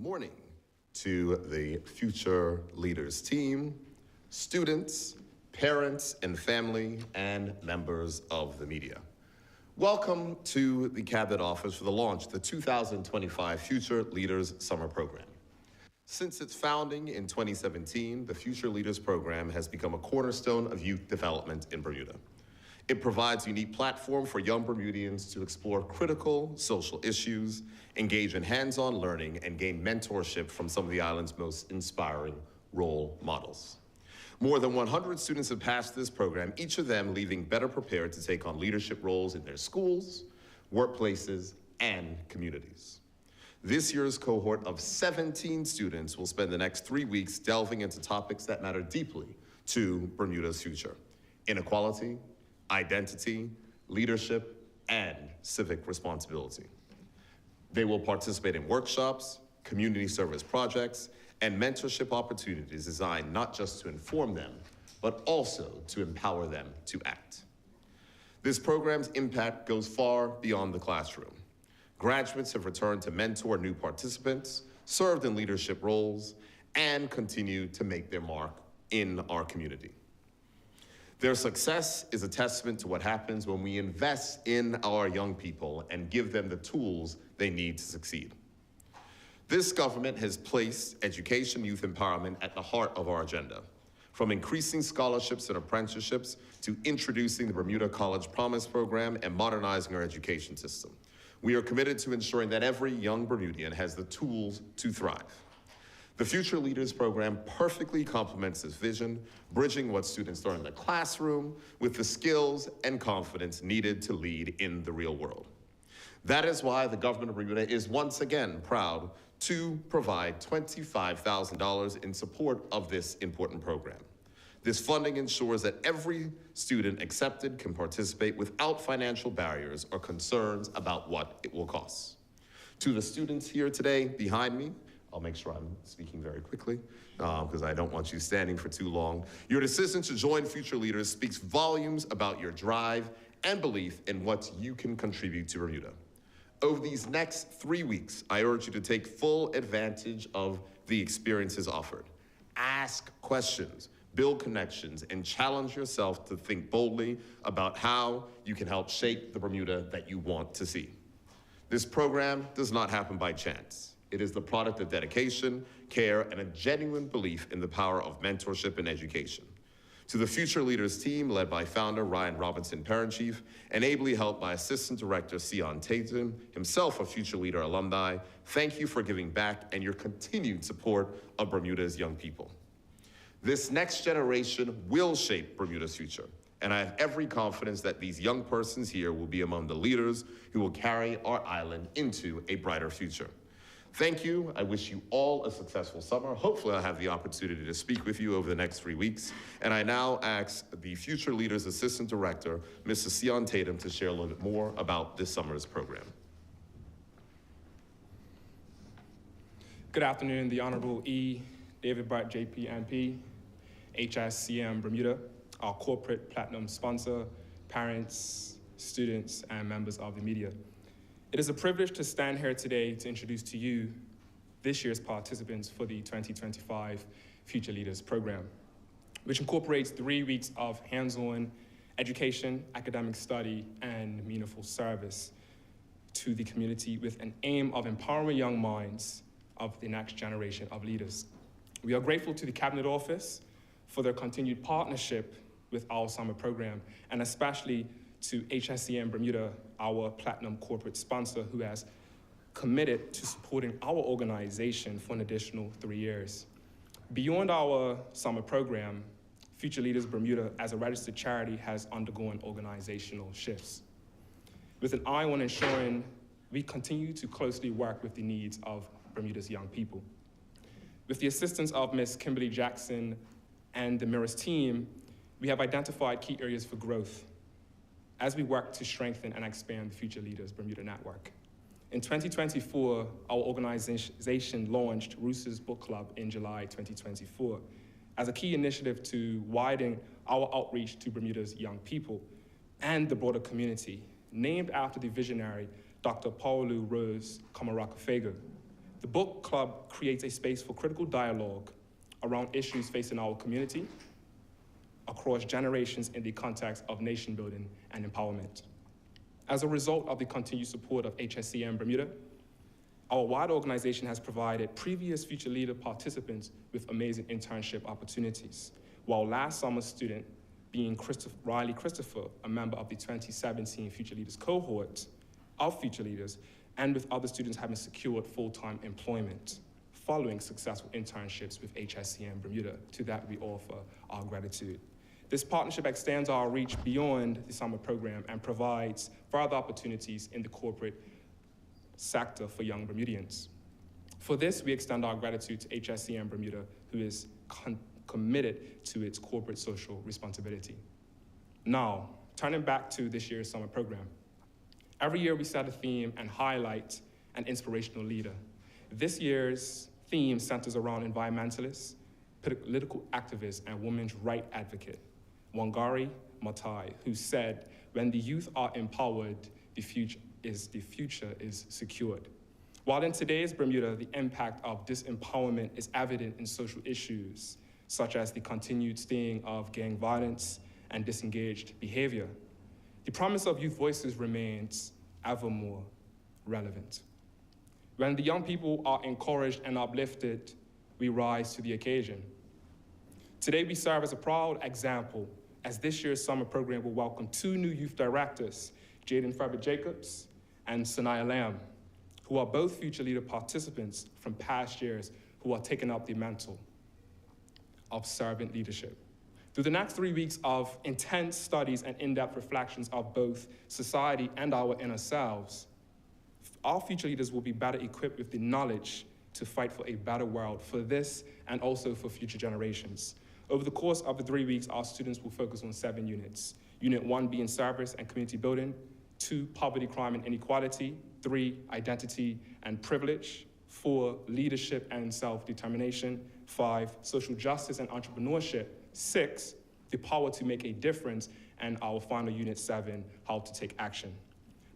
morning to the Future Leaders team, students, parents and family, and members of the media. Welcome to the Cabinet Office for the launch of the 2025 Future Leaders Summer Program. Since its founding in 2017, the Future Leaders Program has become a cornerstone of youth development in Bermuda. It provides a unique platform for young Bermudians to explore critical social issues, engage in hands-on learning, and gain mentorship from some of the island's most inspiring role models. More than 100 students have passed this program, each of them leaving better prepared to take on leadership roles in their schools, workplaces, and communities. This year's cohort of 17 students will spend the next 3 weeks delving into topics that matter deeply to Bermuda's future: inequality, identity, leadership, and civic responsibility. They will participate in workshops, community service projects, and mentorship opportunities designed not just to inform them, but also to empower them to act. This program's impact goes far beyond the classroom. Graduates have returned to mentor new participants, served in leadership roles, and continue to make their mark in our community. Their success is a testament to what happens when we invest in our young people and give them the tools they need to succeed. This government has placed education, youth empowerment at the heart of our agenda, from increasing scholarships and apprenticeships to introducing the Bermuda College Promise Program and modernizing our education system. We are committed to ensuring that every young Bermudian has the tools to thrive. The Future Leaders Program perfectly complements this vision, bridging what students learn in the classroom with the skills and confidence needed to lead in the real world. That is why the government of Bermuda is once again proud to provide $25,000 in support of this important program. This funding ensures that every student accepted can participate without financial barriers or concerns about what it will cost. To the students here today behind me, I'll make sure I'm speaking very quickly because I don't want you standing for too long. Your decision to join Future Leaders speaks volumes about your drive and belief in what you can contribute to Bermuda. Over these next 3 weeks, I urge you to take full advantage of the experiences offered. Ask questions, build connections, and challenge yourself to think boldly about how you can help shape the Bermuda that you want to see. This program does not happen by chance. It is the product of dedication, care, and a genuine belief in the power of mentorship and education. To the Future Leaders team, led by founder Ryan Robinson, Parent Chief, and ably helped by Assistant Director Sion Tatum, himself a Future Leader alumni, thank you for giving back and your continued support of Bermuda's young people. This next generation will shape Bermuda's future, and I have every confidence that these young persons here will be among the leaders who will carry our island into a brighter future. Thank you. I wish you all a successful summer. Hopefully I'll have the opportunity to speak with you over the next 3 weeks. And I now ask the Future Leaders Assistant Director, Mrs. Sion Tatum, to share a little bit more about this summer's program. Good afternoon, the Honorable E. David Burt, JP, MP, HSCM Bermuda, our corporate platinum sponsor, parents, students, and members of the media. It is a privilege to stand here today to introduce to you this year's participants for the 2025 Future Leaders Program, which incorporates 3 weeks of hands-on education, academic study, and meaningful service to the community with an aim of empowering young minds of the next generation of leaders. We are grateful to the Cabinet Office for their continued partnership with our summer program, and especially to HSCM Bermuda, our platinum corporate sponsor, who has committed to supporting our organization for an additional 3 years. Beyond our summer program, Future Leaders Bermuda, as a registered charity, has undergone organizational shifts, with an eye on ensuring we continue to closely work with the needs of Bermuda's young people. With the assistance of Ms. Kimberly Jackson and the Mirrors team, we have identified key areas for growth as we work to strengthen and expand the Future Leaders Bermuda network. In 2024, our organization launched Roosters Book Club in July 2024 as a key initiative to widen our outreach to Bermuda's young people and the broader community, named after the visionary Dr. Paolu Rose Kamaraka-Fago. The book club creates a space for critical dialogue around issues facing our community across generations in the context of nation building and empowerment. As a result of the continued support of HSCM Bermuda, our wider organization has provided previous Future Leader participants with amazing internship opportunities, while last summer's student being Riley Christopher, a member of the 2017 Future Leaders cohort of Future Leaders, and with other students having secured full-time employment following successful internships with HSCM Bermuda. To that, we offer our gratitude. This partnership extends our reach beyond the summer program and provides further opportunities in the corporate sector for young Bermudians. For this, we extend our gratitude to HSCM Bermuda, who is committed to its corporate social responsibility. Now, turning back to this year's summer program. Every year we set a theme and highlight an inspirational leader. This year's theme centers around environmentalists, political activists, and women's rights advocate, Wangari Maathai, who said, "When the youth are empowered, the future is secured." While in today's Bermuda, the impact of disempowerment is evident in social issues, such as the continued sting of gang violence and disengaged behavior, the promise of youth voices remains ever more relevant. When the young people are encouraged and uplifted, we rise to the occasion. Today, we serve as a proud example, as this year's summer program will welcome 2 new youth directors, Jaden Faber-Jacobs and Sanaya Lamb, who are both Future Leader participants from past years who are taking up the mantle of servant leadership. Through the next 3 weeks of intense studies and in-depth reflections of both society and our inner selves, our future leaders will be better equipped with the knowledge to fight for a better world for this and also for future generations. Over the course of the 3 weeks, our students will focus on 7 units. Unit 1 being service and community building, 2, poverty, crime, and inequality, 3, identity and privilege, 4, leadership and self-determination, 5, social justice and entrepreneurship, 6, the power to make a difference, and our final unit 7, how to take action.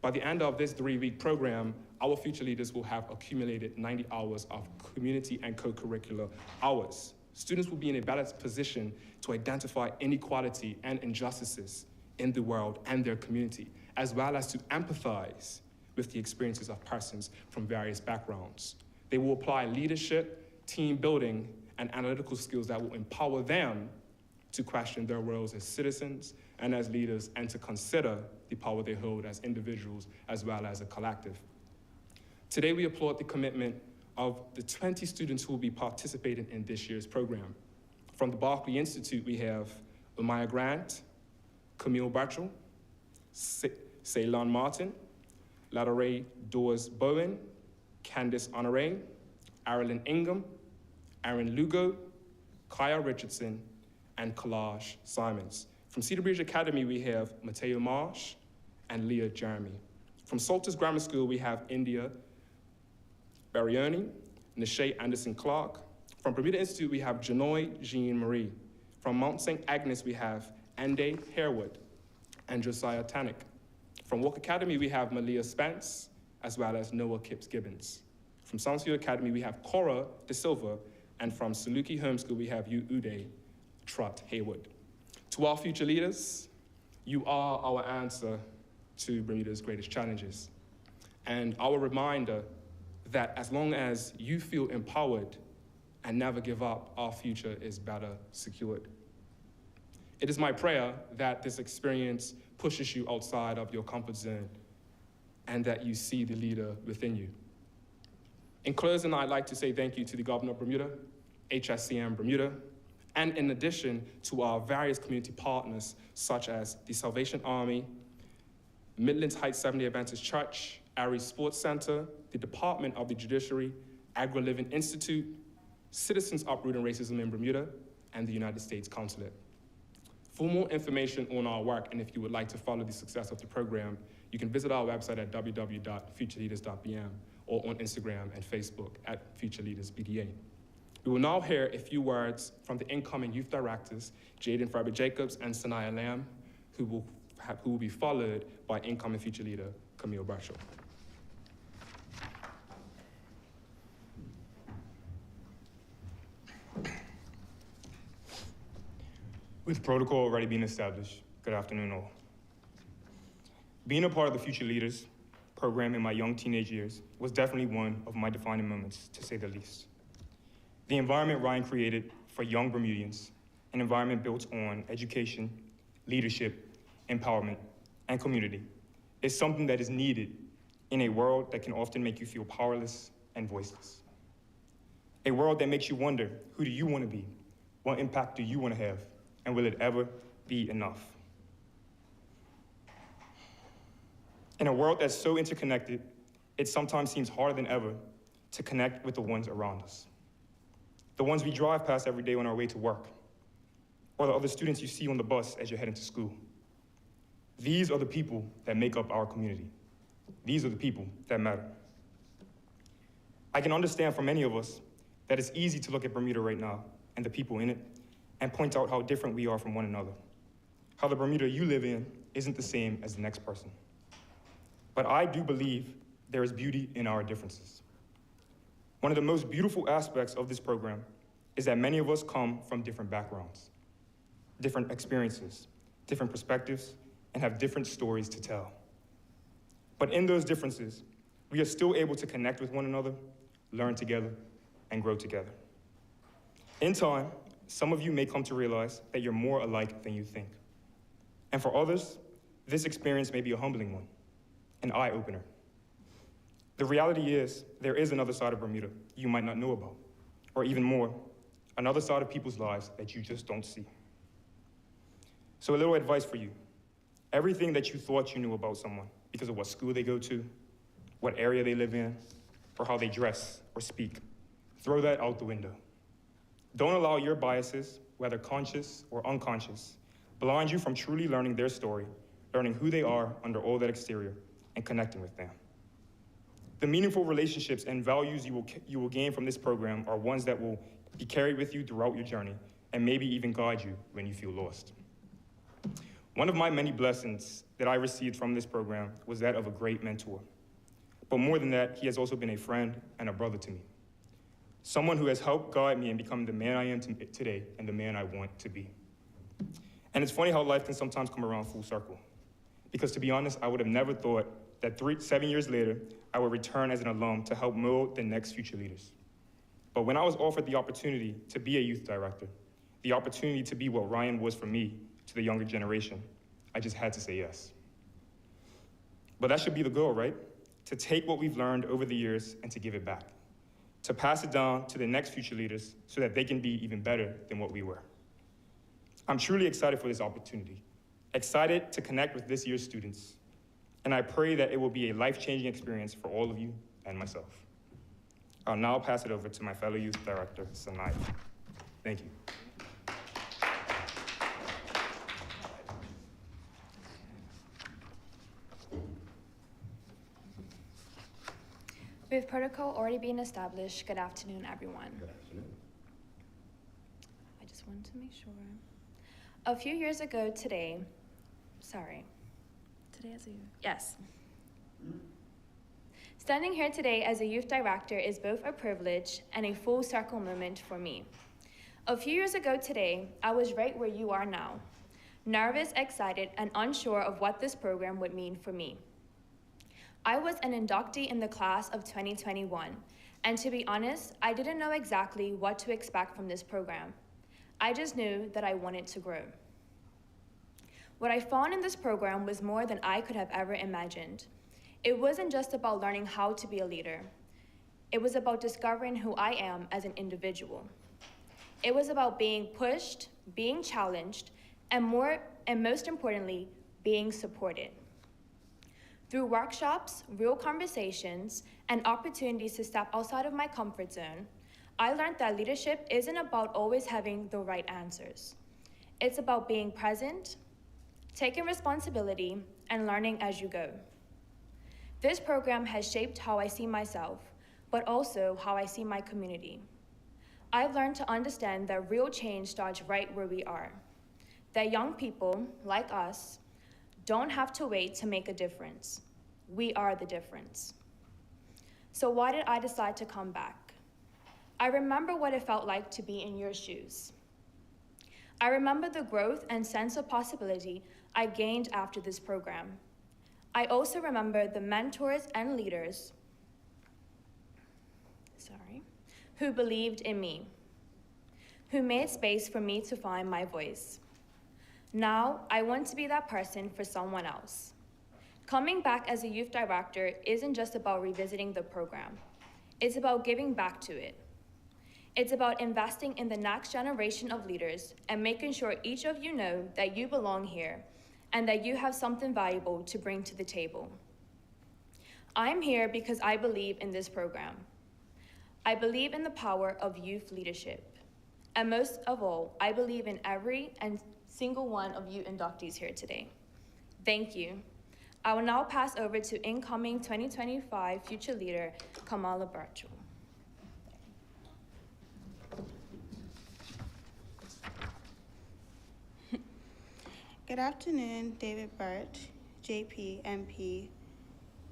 By the end of this 3-week program, our future leaders will have accumulated 90 hours of community and co-curricular hours. Students will be in a better position to identify inequality and injustices in the world and their community, as well as to empathize with the experiences of persons from various backgrounds. They will apply leadership, team building, and analytical skills that will empower them to question their roles as citizens and as leaders, and to consider the power they hold as individuals as well as a collective. Today, we applaud the commitment of the 20 students who will be participating in this year's program. From the Barclay Institute, we have Umaya Grant, Camille Burchell, Ceylon Martin, Ladore Doors Bowen, Candice Honore, Arilyn Ingham, Aaron Lugo, Kaya Richardson, and Kalaj Simons. From Cedar Bridge Academy, we have Mateo Marsh and Leah Jeremy. From Salters Grammar School, we have India Barioni, Nishay Anderson Clark. From Bermuda Institute, we have Janoy Jean Marie. From Mount St. Agnes, we have Ande Harewood and Josiah Tannick. From Walk Academy, we have Malia Spence, as well as Noah Kipps Gibbons. From Southfield Academy, we have Cora De Silva, and from Saluki Homeschool, we have Uday Trott Haywood. To our future leaders, you are our answer to Bermuda's greatest challenges, and our reminder that as long as you feel empowered and never give up, our future is better secured. It is my prayer that this experience pushes you outside of your comfort zone and that you see the leader within you. In closing, I'd like to say thank you to the Governor of Bermuda, HSCM Bermuda, and in addition to our various community partners such as the Salvation Army, Midlands Heights Seventh-day Adventist Church, Aries Sports Center, the Department of the Judiciary, Agri-Living Institute, Citizens Uprooting Racism in Bermuda, and the United States Consulate. For more information on our work, and if you would like to follow the success of the program, you can visit our website at www.futureleaders.bm or on Instagram and Facebook at FutureLeadersBDA. We will now hear a few words from the incoming youth directors, Jaden Faber-Jacobs and Sanaya Lamb, who will be followed by incoming future leader, Camille Burchell. With protocol already being established, good afternoon all. Being a part of the Future Leaders program in my young teenage years was definitely one of my defining moments, to say the least. The environment Ryan created for young Bermudians, an environment built on education, leadership, empowerment, and community, is something that is needed in a world that can often make you feel powerless and voiceless. A world that makes you wonder, who do you want to be? What impact do you want to have? And will it ever be enough? In a world that's so interconnected, it sometimes seems harder than ever to connect with the ones around us. The ones we drive past every day on our way to work, or the other students you see on the bus as you're heading to school. These are the people that make up our community. These are the people that matter. I can understand for many of us that it's easy to look at Bermuda right now and the people in it and point out how different we are from one another. How the Bermuda you live in isn't the same as the next person. But I do believe there is beauty in our differences. One of the most beautiful aspects of this program is that many of us come from different backgrounds, different experiences, different perspectives, and have different stories to tell. But in those differences, we are still able to connect with one another, learn together, and grow together. In time, some of you may come to realize that you're more alike than you think. And for others, this experience may be a humbling one, an eye-opener. The reality is, there is another side of Bermuda you might not know about, or even more, another side of people's lives that you just don't see. So a little advice for you. Everything that you thought you knew about someone because of what school they go to, what area they live in, or how they dress or speak, throw that out the window. Don't allow your biases, whether conscious or unconscious, blind you from truly learning their story, learning who they are under all that exterior, and connecting with them. The meaningful relationships and values you will gain from this program are ones that will be carried with you throughout your journey and maybe even guide you when you feel lost. One of my many blessings that I received from this program was that of a great mentor. But more than that, he has also been a friend and a brother to me. Someone who has helped guide me in becoming the man I am today and the man I want to be. And it's funny how life can sometimes come around full circle. Because to be honest, I would have never thought that 7 years later, I would return as an alum to help mold the next future leaders. But when I was offered the opportunity to be a youth director, the opportunity to be what Ryan was for me to the younger generation, I just had to say yes. But that should be the goal, right? To take what we've learned over the years and to give it back. To pass it down to the next future leaders so that they can be even better than what we were. I'm truly excited for this opportunity, excited to connect with this year's students, and I pray that it will be a life-changing experience for all of you and myself. I'll now pass it over to my fellow youth director, Sanaya. Thank you. With protocol already being established, good afternoon, everyone. Good afternoon. I just wanted to make sure. A few years ago today, yes. Standing here today as a youth director is both a privilege and a full circle moment for me. A few years ago today, I was right where you are now, nervous, excited, and unsure of what this program would mean for me. I was an inductee in the class of 2021, and to be honest, I didn't know exactly what to expect from this program. I just knew that I wanted to grow. What I found in this program was more than I could have ever imagined. It wasn't just about learning how to be a leader. It was about discovering who I am as an individual. It was about being pushed, being challenged, and most importantly, being supported. Through workshops, real conversations, and opportunities to step outside of my comfort zone, I learned that leadership isn't about always having the right answers. It's about being present, taking responsibility, and learning as you go. This program has shaped how I see myself, but also how I see my community. I've learned to understand that real change starts right where we are, that young people, like us, don't have to wait to make a difference. We are the difference. So why did I decide to come back? I remember what it felt like to be in your shoes. I remember the growth and sense of possibility I gained after this program. I also remember the mentors and leaders who believed in me, who made space for me to find my voice. Now, I want to be that person for someone else. Coming back as a youth director isn't just about revisiting the program. It's about giving back to it. It's about investing in the next generation of leaders and making sure each of you know that you belong here and that you have something valuable to bring to the table. I'm here because I believe in this program. I believe in the power of youth leadership. And most of all, I believe in every and single one of you inductees here today. Thank you. I will now pass over to incoming 2025 future leader, Kamala Burt. Good afternoon, David Burt, JP, MP,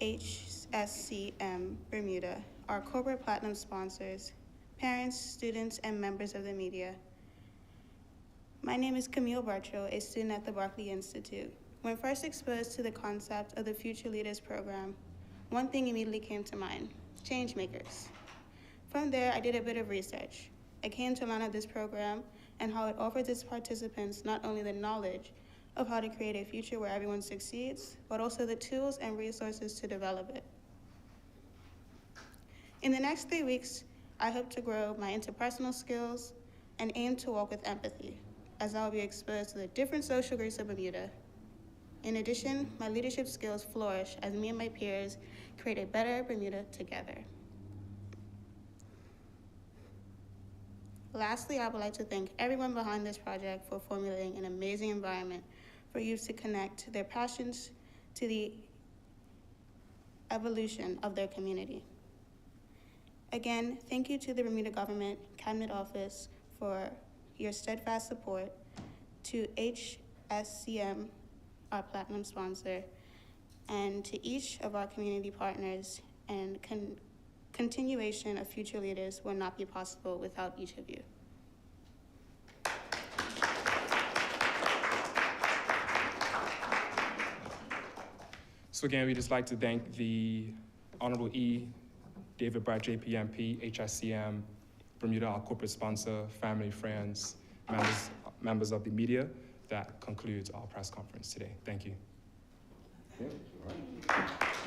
HSCM, Bermuda, our corporate platinum sponsors, parents, students, and members of the media. My name is Camille Bartrow, a student at the Berkeley Institute. When first exposed to the concept of the Future Leaders program, one thing immediately came to mind: change makers. From there, I did a bit of research. I came to learn of this program and how it offers its participants not only the knowledge of how to create a future where everyone succeeds, but also the tools and resources to develop it. In the next 3 weeks, I hope to grow my interpersonal skills and aim to walk with empathy, as I will be exposed to the different social groups of Bermuda. In addition, my leadership skills flourish as me and my peers create a better Bermuda together. Lastly, I would like to thank everyone behind this project for formulating an amazing environment for youth to connect their passions to the evolution of their community. Again, thank you to the Bermuda Government Cabinet Office for your steadfast support, to HSCM, our platinum sponsor, and to each of our community partners, and continuation of future leaders will not be possible without each of you. So again, we'd just like to thank the Honorable E. David Burt, JPMP, HSCM, Bermuda, our corporate sponsor, family, friends, members of the media. That concludes our press conference today. Thank you. Yeah, all right.